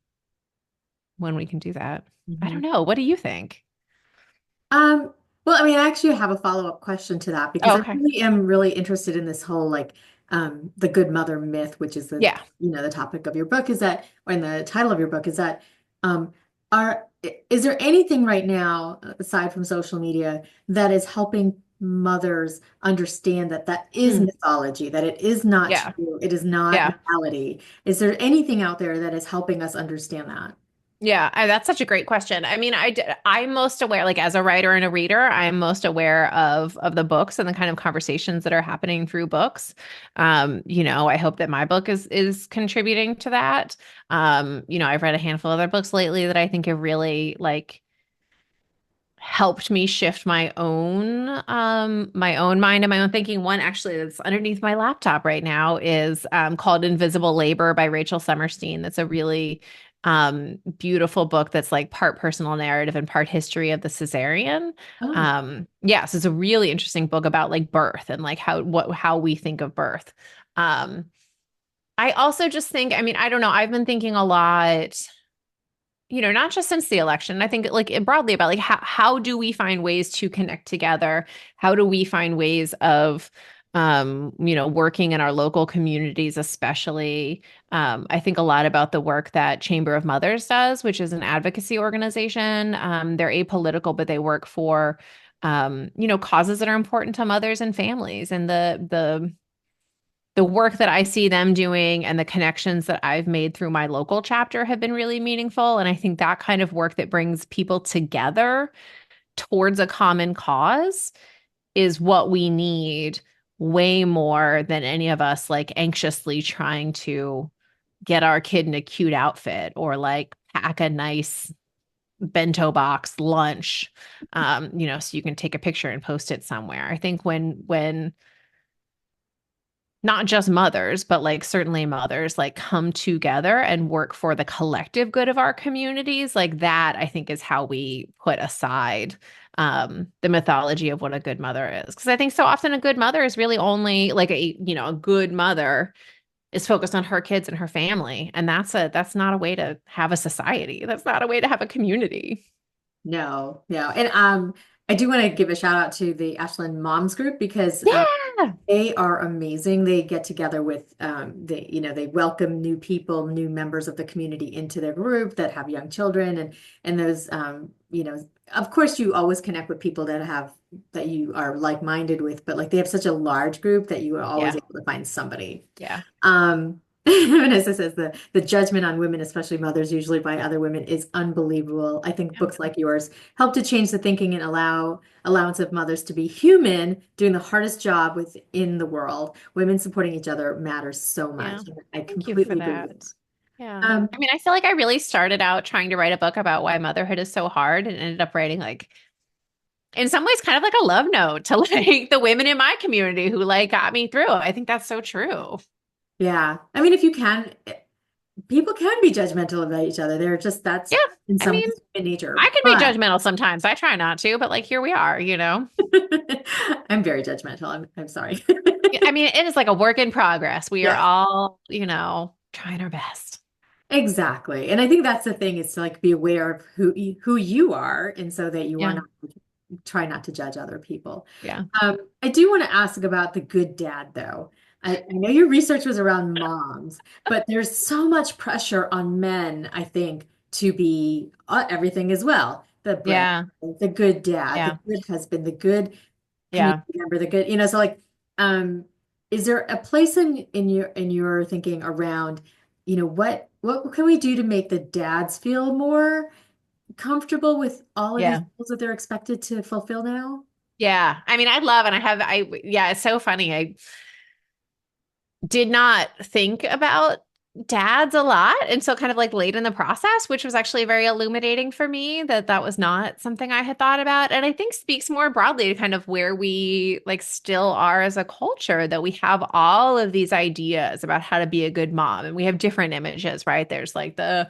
when we can do that. I don't Mhm. know. What do you think? Um, well, I mean, I actually have a follow-up question to that because Oh, I okay. really am really interested in this whole like the good mother myth, which is the Yeah. the topic of your book is that, or in the title of your book is that um is there anything right now aside from social media that is helping mothers understand that that is Mm, mythology, that it is not yeah. true, it is not Yeah. reality? Is there anything out there that is helping us understand that? Yeah, that's such a great question. I mean, I'm most aware, like as a writer and a reader, I'm most aware of the books and the kind of conversations that are happening through books. I hope that my book is contributing to that. I've read a handful of other books lately that I think have really like helped me shift my own mind and my own thinking. One actually that's underneath my laptop right now is called Invisible Labor by Rachel Summerstein. That's a really beautiful book that's like part personal narrative and part history of the cesarean. Oh, So it's a really interesting book about like birth and like how we think of birth. um I also just think, I mean, I don't know, I've been thinking a lot, not just since the election. I think like broadly about like how do we find ways to connect together? How do we find ways of working in our local communities, especially. I think a lot about the work that Chamber of Mothers does, which is an advocacy organization. They're apolitical, but they work for causes that are important to mothers and families. And the work that I see them doing and the connections that I've made through my local chapter have been really meaningful. And I think that kind of work that brings people together towards a common cause is what we need way more than any of us like anxiously trying to get our kid in a cute outfit or like pack a nice bento box lunch, so you can take a picture and post it somewhere. I think when not just mothers, but like certainly mothers, like come together and work for the collective good of our communities. Like that, I think, is how we put aside the mythology of what a good mother is. Because I think so often a good mother is really only like a good mother is focused on her kids and her family. And that's not a way to have a society. That's not a way to have a community. no, no. And I do want to give a shout out to the Ashland Moms group because Yeah. they are amazing. They get together with they welcome new people, new members of the community into their group that have young children and those of course you always connect with people that you are like-minded with, but like they have such a large group that you are always Yeah. able to find somebody. Yeah. Vanessa says the judgment on women, especially mothers, usually by other women, is unbelievable. I think Yeah. books like yours help to change the thinking and allowance of mothers to be human, doing the hardest job within the world. Women supporting each other matters so Yeah. much. I Thank you for completely believe that. that. Yeah. Um, I mean, I feel like I really started out trying to write a book about why motherhood is so hard and ended up writing like in some ways kind of like a love note to like the women in my community who like got me through. I think that's so true. Yeah. I mean, if you can, people can be judgmental about each other. They're just, that's Yeah. in I some mean, ways human nature. I can be But judgmental sometimes. I try not to, but like here we are, you know? I'm very judgmental. I'm sorry. Yeah, I mean, it is like a work in progress. We are Yes, all, trying our best. exactly. And I think that's the thing is to like be aware of who you are, and so that you are Yeah. not try not to judge other people. Yeah. I do want to ask about the good dad, though. I know your research was around moms, but there's so much pressure on men, I think, to be everything as well. The bread, Yeah. the good dad, the Yeah. good husband, the good community Yeah. member, the good, so like, um, is there a place in your thinking around, what can we do to make the dads feel more comfortable with all of these Yeah. roles that they're expected to fulfill now? Yeah. I mean, I love and yeah, it's so funny. I did not think about dads a lot until kind of like late in the process, which was actually very illuminating for me that that was not something I had thought about. And I think speaks more broadly to kind of where we like still are as a culture, that we have all of these ideas about how to be a good mom and we have different images, right? There's like the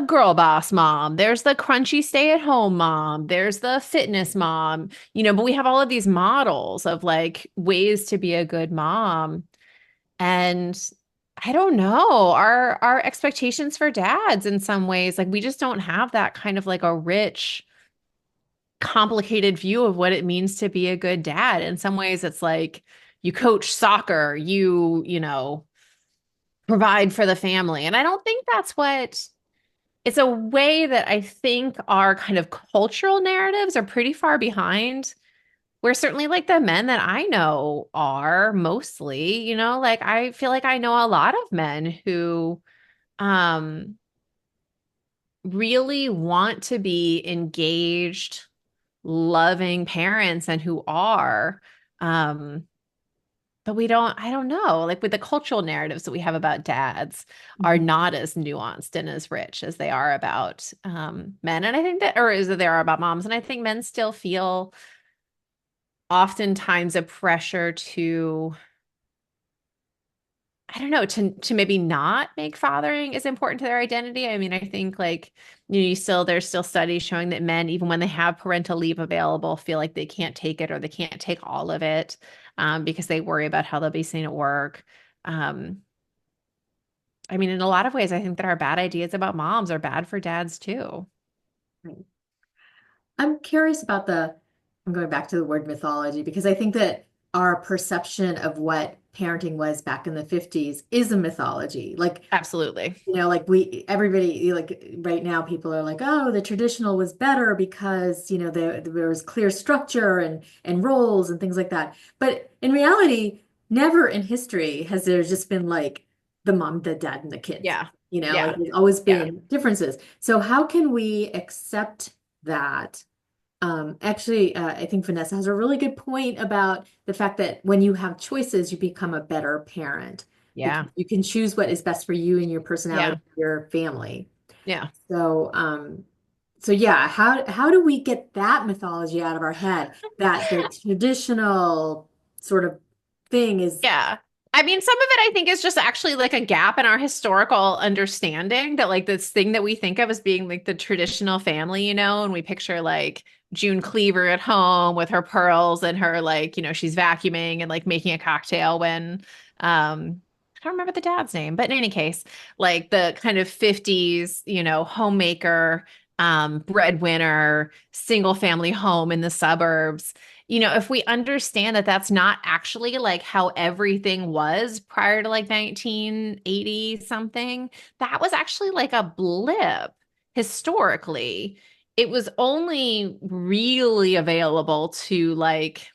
girl boss mom, there's the crunchy stay-at-home mom, there's the fitness mom, but we have all of these models of like ways to be a good mom. And I don't know, our expectations for dads in some ways, like we just don't have that kind of like a rich, complicated view of what it means to be a good dad. In some ways, it's like you coach soccer, provide for the family. And I don't think that's what it's a way that I think our kind of cultural narratives are pretty far behind. Where certainly like the men that I know are mostly, like I feel like I know a lot of men who um really want to be engaged, loving parents and who are um but I don't know, like with the cultural narratives that we have about dads are Mhm. not as nuanced and as rich as they are about men. And I think that, or is that they are about moms. And I think men still feel oftentimes a pressure to, I don't know, to maybe not make fathering as important to their identity. I mean, I think like there's still studies showing that men, even when they have parental leave available, feel like they can't take it or they can't take all of it because they worry about how they'll be seen at work. Um, I mean, in a lot of ways, I think that our bad ideas about moms are bad for dads too. Right. I'm curious about I'm going back to the word mythology because I think that our perception of what parenting was back in the 50s is a mythology. Like, Absolutely. like everybody, like right now, people are like, oh, the traditional was better because, there was clear structure and roles and things like that. But in reality, never in history has there just been like the mom, the dad, and the kids. Yeah. Like Yeah. there's always Yeah. been differences. So how can we accept that? Actually, I think Vanessa has a really good point about the fact that when you have choices, you become a better parent because Yeah. you can choose what is best for you and your Yeah. personality, your family. Yeah. So, so yeah, how do we get that mythology out of our head that the traditional sort of thing is Yeah. I mean, some of it I think is just actually like a gap in our historical understanding that like this thing that we think of as being like the traditional family, and we picture like June Cleaver at home with her pearls and her like, she's vacuuming and like making a cocktail when I don't remember the dad's name, but in any case, like the kind of 50s, homemaker, breadwinner, single family home in the suburbs. If we understand that that's not actually like how everything was prior to like 1980 something, that was actually like a blip historically. It was only really available to like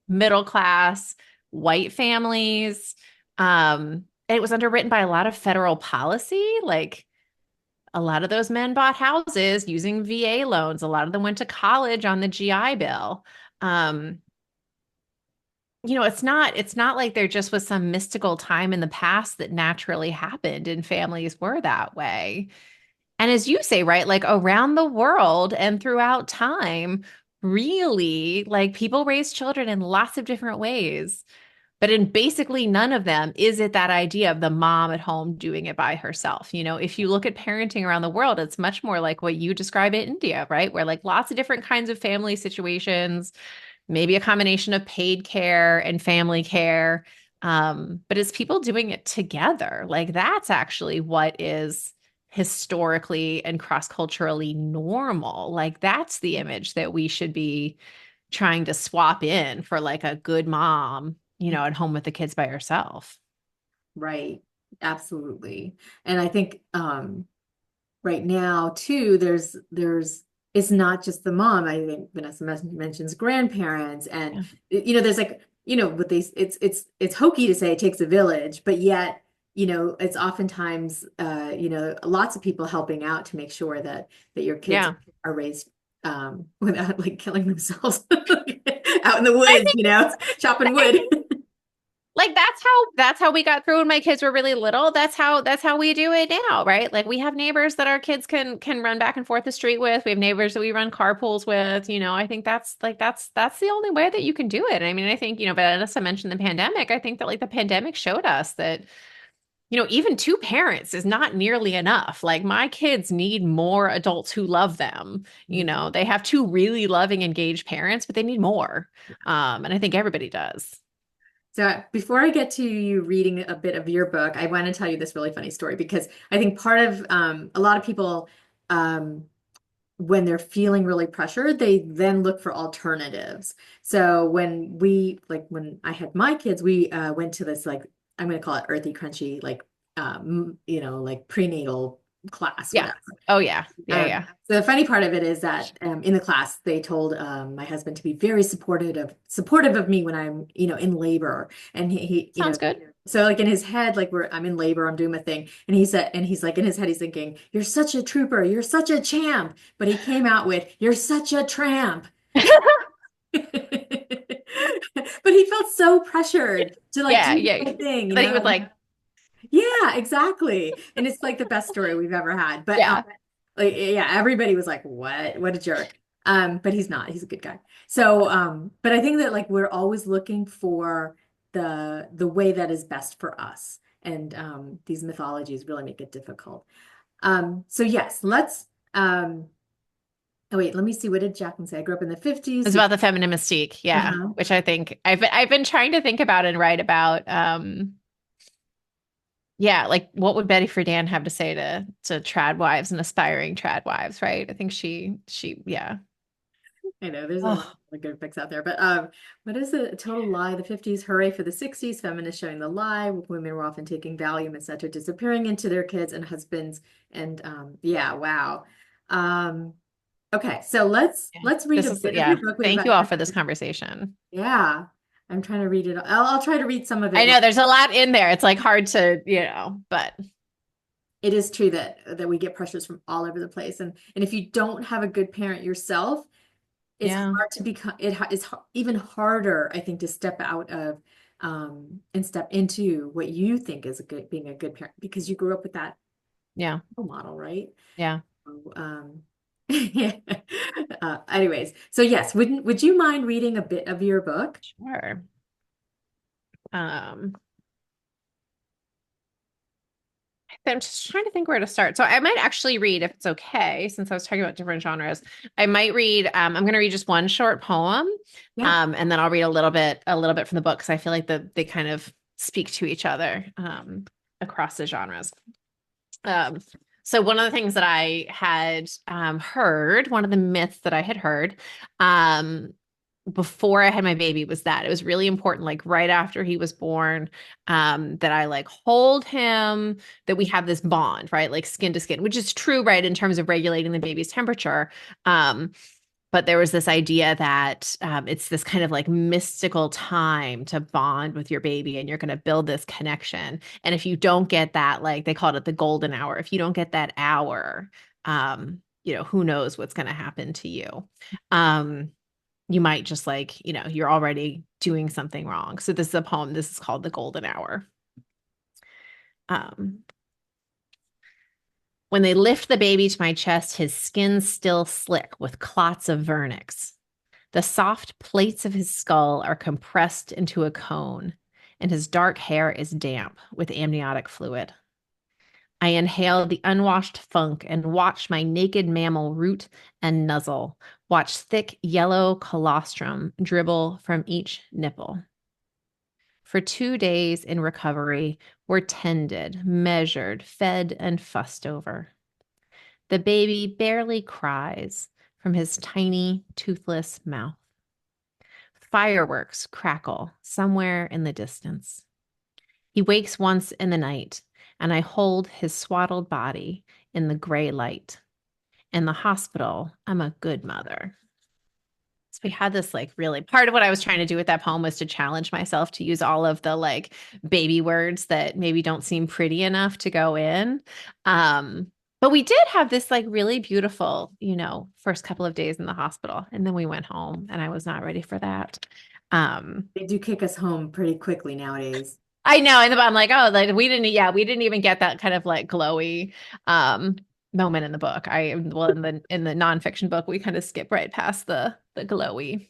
middle class white families. And it was underwritten by a lot of federal policy. Like a lot of those men bought houses using VA loans. A lot of them went to college on the GI Bill. Um, it's not like there just was some mystical time in the past that naturally happened and families were that way. And as you say, right, like around the world and throughout time, really, like people raise children in lots of different ways. But in basically none of them is it that idea of the mom at home doing it by herself. If you look at parenting around the world, it's much more like what you describe in India, right? Where like lots of different kinds of family situations, maybe a combination of paid care and family care. But it's people doing it together. Like that's actually what is historically and cross-culturally normal. Like that's the image that we should be trying to swap in for like a good mom, at home with the kids by herself. Right. Absolutely. And I think right now too, there's it's not just the mom. I think Vanessa mentions grandparents and Yeah. there's like, what they it's hokey to say it takes a village, but yet, it's oftentimes lots of people helping out to make sure that your kids Yeah. are raised without like killing themselves out in the I woods, think chopping wood. like that's how we got through when my kids were really little. That's how we do it now, right? Like we have neighbors that our kids can run back and forth the street with. We have neighbors that we run carpools with. I think that's the only way that you can do it. I mean, I think, Vanessa mentioned the pandemic. I think that like the pandemic showed us that even two parents is not nearly enough. Like my kids need more adults who love them. They have two really loving, engaged parents, but they need more. And I think everybody does. So before I get to you reading a bit of your book, I want to tell you this really funny story because I think part of a lot of people, um, when they're feeling really pressured, they then look for alternatives. So when I had my kids, we went to this like I'm going to call it earthy, crunchy, like like prenatal class, Yeah. whatever. Oh yeah. Yeah, Um, yeah. so the funny part of it is that in the class they told my husband to be very supportive of me when I'm in labor, and he Sounds good. so like in his head like I'm in labor, I'm doing my thing, and he's like in his head he's thinking you're such a trooper, you're such a champ, but he came out with you're such a tramp. But he felt so pressured to like Yeah, do the yeah. right thing, Then he was like, Yeah, exactly. And it's like the best story we've ever had. But yeah, like yeah, everybody was like, What a jerk." But he's not. He's a good guy. So, but I think that like we're always looking for the way that is best for us. And these mythologies really make it difficult. So yes, let's oh wait, let me see. What did Jacqueline say? I grew up in the it's 50s. about the feminine mystique. Yeah, Uh-huh. which I think I've been trying to think about and write about. Yeah, like what would Betty Friedan have to say to trad wives and aspiring trad wives, right? I think she yeah. I know there's a lot Oh, of good books out there, but what is it? A total lie. The 50s, hooray for the 60s, feminists showing the lie. Women were often taking Valium, etc., disappearing into their kids and husbands. And yeah, wow. Um, okay, so let's yeah. let's read This a is bit of yeah. your book. We have Thank about you all for this conversation. yeah. I'm trying to read it. I'll try to read some of I it. know there's a lot in there. It's like hard to, but It is true that we get pressures from all over the place, and if you don't have a good parent yourself, it's yeah, hard to become it's even harder, I think, to step out of and step into what you think is a good being a good parent because you grew up with that yeah, role model, right? yeah. So, yeah. Anyways, so yes, would you mind reading a bit of your book? Sure. Um, I'm just trying to think where to start. So I might actually read, if it's okay, since I was talking about different genres, I might read, I'm going to read just one short poem, Yeah. and then I'll read a little bit from the book because I feel like they kind of speak to each other, across the genres. Um, so one of the things that I had heard, one of the myths that I had heard, um, before I had my baby was that it was really important, like right after he was born, that I like hold him, that we have this bond, right? Like skin to skin, which is true, right, in terms of regulating the baby's temperature. But there was this idea that it's this kind of like mystical time to bond with your baby and you're going to build this connection. And if you don't get that, like they called it the golden hour, if you don't get that hour, who knows what's going to happen to you. You might just like, you're already doing something wrong. So this is a poem. This is called The Golden Hour. Um, when they lift the baby to my chest, his skin's still slick with clots of vernix. The soft plates of his skull are compressed into a cone, and his dark hair is damp with amniotic fluid. I inhale the unwashed funk and watch my naked mammal root and nuzzle, watch thick yellow colostrum dribble from each nipple. For 2 days in recovery, we're tended, measured, fed, and fussed over. The baby barely cries from his tiny, toothless mouth. Fireworks crackle somewhere in the distance. He wakes once in the night, and I hold his swaddled body in the gray light. In the hospital, I'm a good mother. So we had this like really part of what I was trying to do with that poem was to challenge myself to use all of the like baby words that maybe don't seem pretty enough to go in. But we did have this like really beautiful, first couple of days in the hospital. And then we went home and I was not ready for that. Um, They do kick us home pretty quickly nowadays. I know, and I'm like, oh, like we didn't even get that kind of like glowy moment in the book. Well, in the nonfiction book, we kind of skip right past the glowy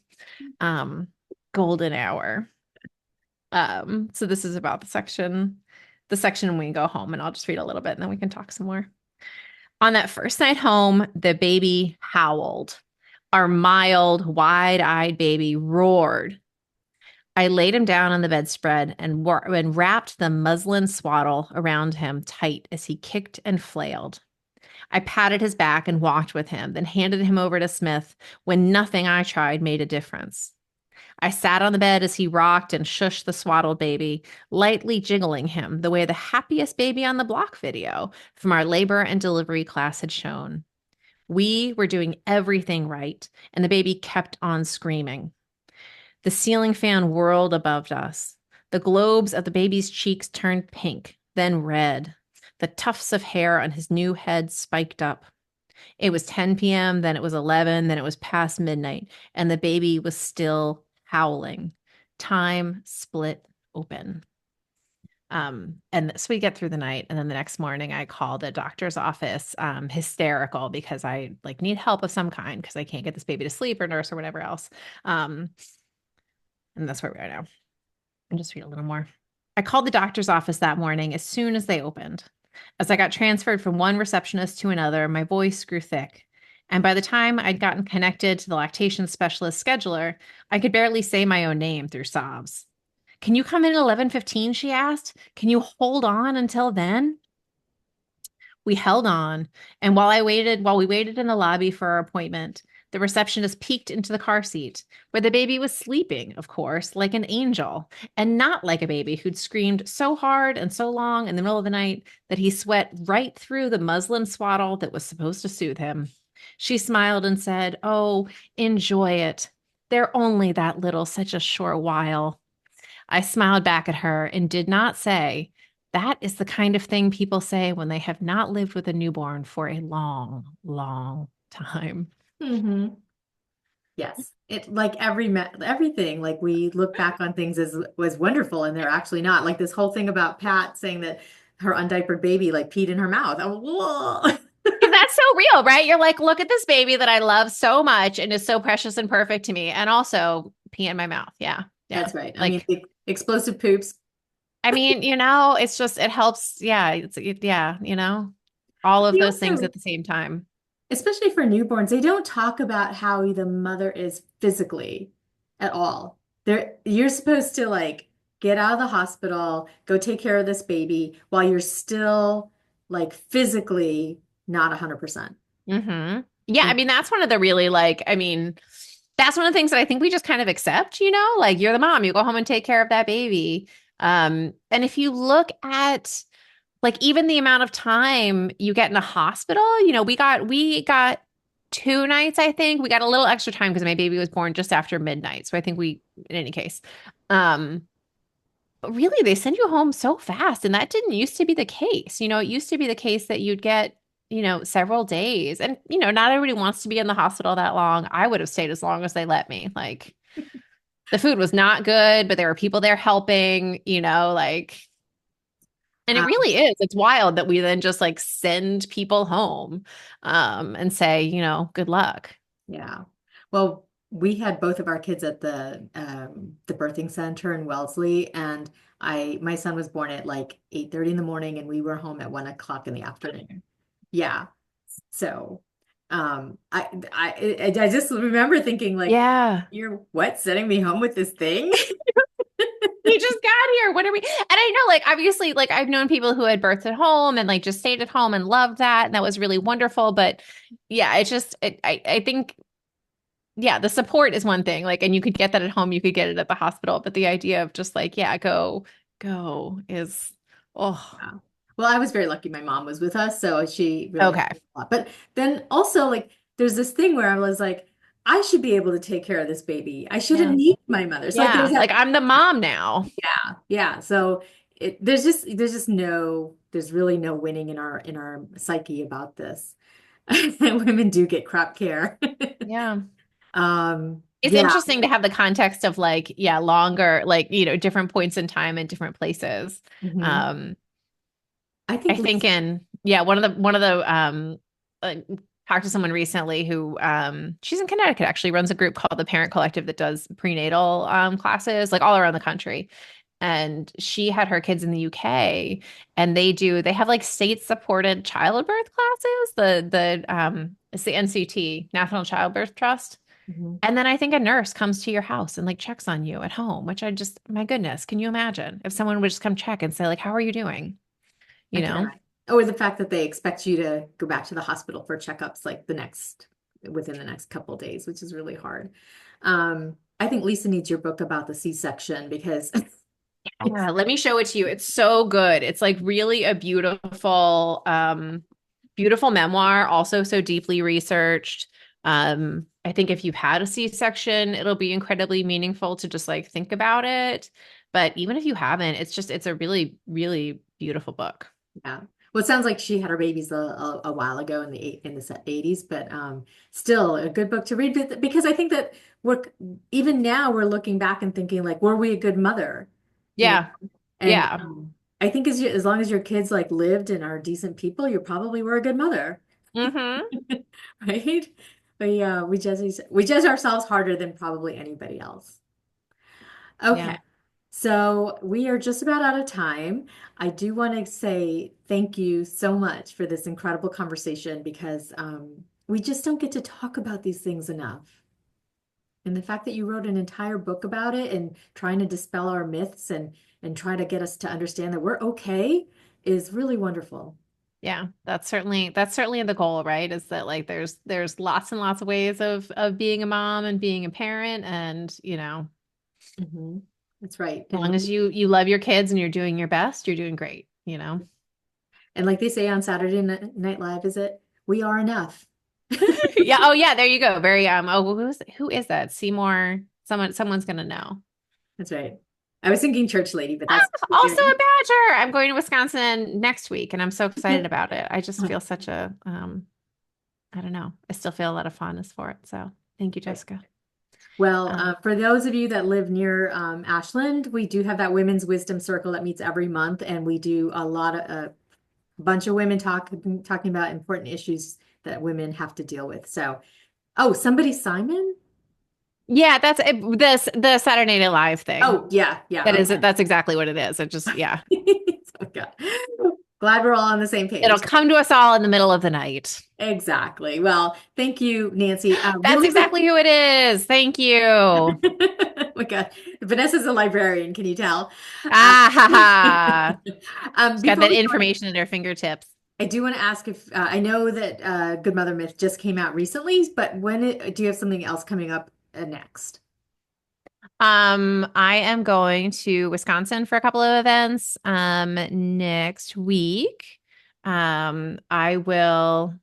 um golden hour. So this is about the section when we go home, and I'll just read a little bit and then we can talk some more. On that first night home, the baby howled. Our mild, wide-eyed baby roared. I laid him down on the bedspread and wrapped the muslin swaddle around him tight as he kicked and flailed. I patted his back and walked with him, then handed him over to Smith when nothing I tried made a difference. I sat on the bed as he rocked and shushed the swaddled baby, lightly jiggling him the way the happiest baby on the block video from our labor and delivery class had shown. We were doing everything right, and the baby kept on screaming. The ceiling fan whirled above us. The globes of the baby's cheeks turned pink, then red. The tufts of hair on his new head spiked up. It was 10 p.m., then it was 11, then it was past midnight, and the baby was still howling. Time split open. And so we get through the night, and then the next morning I call the doctor's office, hysterical because I like need help of some kind because I can't get this baby to sleep or nurse or whatever else. And that's where we are now. And just read a little more. I called the doctor's office that morning as soon as they opened. As I got transferred from one receptionist to another, my voice grew thick. And by the time I'd gotten connected to the lactation specialist scheduler, I could barely say my own name through sobs. Can you come in at 11:15? She asked. Can you hold on until then? We held on, and while we waited in the lobby for our appointment, the receptionist peeked into the car seat, where the baby was sleeping, of course, like an angel, and not like a baby who'd screamed so hard and so long in the middle of the night that he sweat right through the muslin swaddle that was supposed to soothe him. She smiled and said, "Oh, enjoy it. They're only that little, such a short while." I smiled back at her and did not say, "That is the kind of thing people say when they have not lived with a newborn for a long, long time." Hmm. Yes. It like everything, like we look back on things as was wonderful and they're actually not. Like this whole thing about Pat saying that her undiapered baby like peed in her mouth. Oh, whoa. And that's so real, right? You're like, look at this baby that I love so much and is so precious and perfect to me. And also pee in my mouth. Yeah. Yeah. That's right. I mean, Like, the explosive poops. I mean, it's just, it helps. Yeah. Yeah. All of They those things also, at the same time. especially for newborns, they don't talk about how the mother is physically at all. You're supposed to like get out of the hospital, go take care of this baby while you're still like physically not 100%. Hmm. Yeah. I And mean, that's one of the really that's one of the things that I think we just kind of accept, like you're the mom, you go home and take care of that baby. And if you look at like even the amount of time you get in a hospital, we got 2 nights, I think. We got a little extra time because my baby was born just after midnight. So I think in any case. But really they send you home so fast. And that didn't used to be the case. It used to be the case that you'd get, several days. And, not everybody wants to be in the hospital that long. I would have stayed as long as they let me. Like the food was not good, but there were people there helping, and it um, really is. It's wild that we then just like send people home and say, good luck. yeah. Well, we had both of our kids at the birthing center in Wellesley, and my son was born at like 8:30 in the morning, and we were home at 1 o'clock in the afternoon. Yeah. So, I just remember thinking like, Yeah. you're what, sending me home with this thing? We just got here. What are we? And I know, like, obviously, like, I've known people who had births at home and like just stayed at home and loved that. And that was really wonderful. But yeah, I think, yeah, the support is one thing. Like, and you could get that at home, you could get it at the hospital. But the idea of just like, yeah, go is, oh, Wow. Well, I was very lucky my mom was with us, so she really helped okay. a lot. But then also, like, there's this thing where I was like, I should be able to take care of this baby. I shouldn't Yeah. need my mother. So like there's Yeah. Like, that, I'm the mom now. yeah. So there's really no winning in our psyche about this. Women do get crap care. Yeah. It's Yeah. interesting to have the context of like, yeah, longer, like, different points in time and different places. Mhm. Um, I I think think Lisa. in yeah, one of the uh, talked to someone recently who she's in Connecticut, actually runs a group called the Parent Collective that does prenatal classes like all around the country. And she had her kids in the UK, and they have like state supported childbirth classes. The it's the NCT, National Childbirth Trust. Mhm. And then I think a nurse comes to your house and like checks on you at home, which I just, my goodness, can you imagine if someone would just come check and say like, how are you doing? I You can know? imagine. Or the fact that they expect you to go back to the hospital for checkups like within the next couple of days, which is really hard. I think Lisa needs your book about the C-section because it's, Yeah, let me show it to you. It's so good. It's like really a beautiful memoir, also so deeply researched. I think if you've had a C-section, it'll be incredibly meaningful to just like think about it. But even if you haven't, it's a really, really beautiful book. yeah. Well, it sounds like she had her babies a while ago in the 80s, but still a good book to read because I think that we're even now we're looking back and thinking like, were we a good mother? You know, Yeah. and Yeah. I think as long as your kids like lived and are decent people, you probably were a good mother. Mm-hmm. Right? But yeah, we judge ourselves harder than probably anybody else. Okay. Yeah. So we are just about out of time. I do want to say thank you so much for this incredible conversation because we just don't get to talk about these things enough. And the fact that you wrote an entire book about it and trying to dispel our myths and try to get us to understand that we're okay is really wonderful. Yeah, that's certainly the goal, right? Is that like there's lots and lots of ways of being a mom and being a parent, and Hmm. That's right. as long as you love your kids and you're doing your best, you're doing great. And like they say on Saturday Night Live, is it? We are enough. Yeah, oh yeah, there you go. Very oh who is that? Seymour, someone's gonna know. That's right. I was thinking church lady, but Ah, that's also a badger. I'm going to Wisconsin next week and I'm so excited okay. about it. I just feel such a I don't know. I still feel a lot of fondness for it. So thank you, Right. Jessica. Well, Um, for those of you that live near Ashland, we do have that Women's Wisdom Circle that meets every month, and we do a bunch of women talking about important issues that women have to deal with. So, oh, somebody Simon? yeah, that's it, this the Saturday Night Live thing. Oh, yeah, yeah, That is okay. it. That's exactly what it is. It just, yeah. Oh, God. Glad we're all on the same It'll page. come to us all in the middle of the night. Exactly. Well, thank you, Nancy. That's Really quick. exactly who it is. Thank you. Oh my God. Vanessa's a librarian, can you tell? Uh, Ah, ha, ha. She's got before that we go, information at her fingertips. I do want to ask if I know that Good Mother Myth just came out recently, but do you have something else coming up next? I am going to Wisconsin for a couple of events next week. I will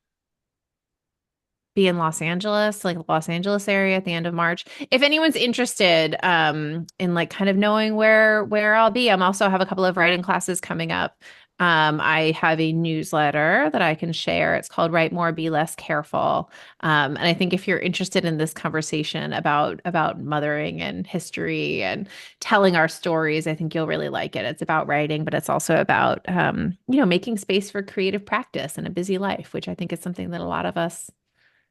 be in Los Angeles, like Los Angeles area at the end of March. If anyone's interested in like kind of knowing where I'll be, I'm also have a couple of writing classes coming up. I have a newsletter that I can share. It's called Write More, Be Less Careful. And I think if you're interested in this conversation about mothering and history and telling our stories, I think you'll really like it. It's about writing, but it's also about making space for creative practice in a busy life, which I think is something that a lot of us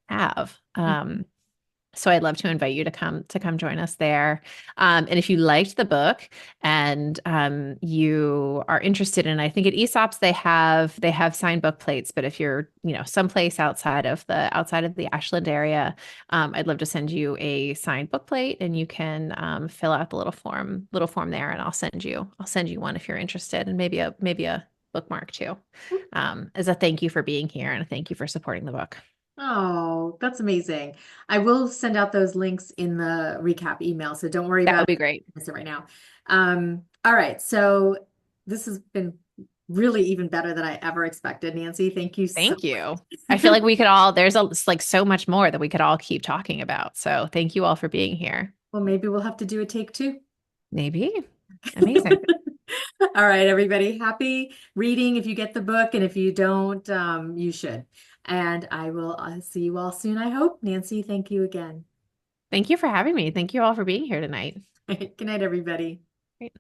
have. So I'd love to invite you to come join us there. And if you liked the book and you are interested in, I think at ESOPs they have signed book plates. But if you're someplace outside of the Ashland area, I'd love to send you a signed book plate, and you can fill out the little form there, and I'll send you one if you're interested, and maybe a bookmark too, as a thank you for being here and a thank you for supporting the book. Oh, that's amazing. I will send out those links in the recap email, so don't worry That about would be great. it right now. All right, so this has been really even better than I ever expected, Nancy. Thank you so Thank you. I feel much. like we could all, there's like so much more that we could all keep talking about. So thank you all for being here. Well, maybe we'll have to do a take two. Maybe. Amazing. All right, everybody. Happy reading if you get the book, and if you don't, you should. And I will see you all soon, I hope. Nancy, thank you again. Thank you for having me. Thank you all for being here tonight. Good night, everybody. Great.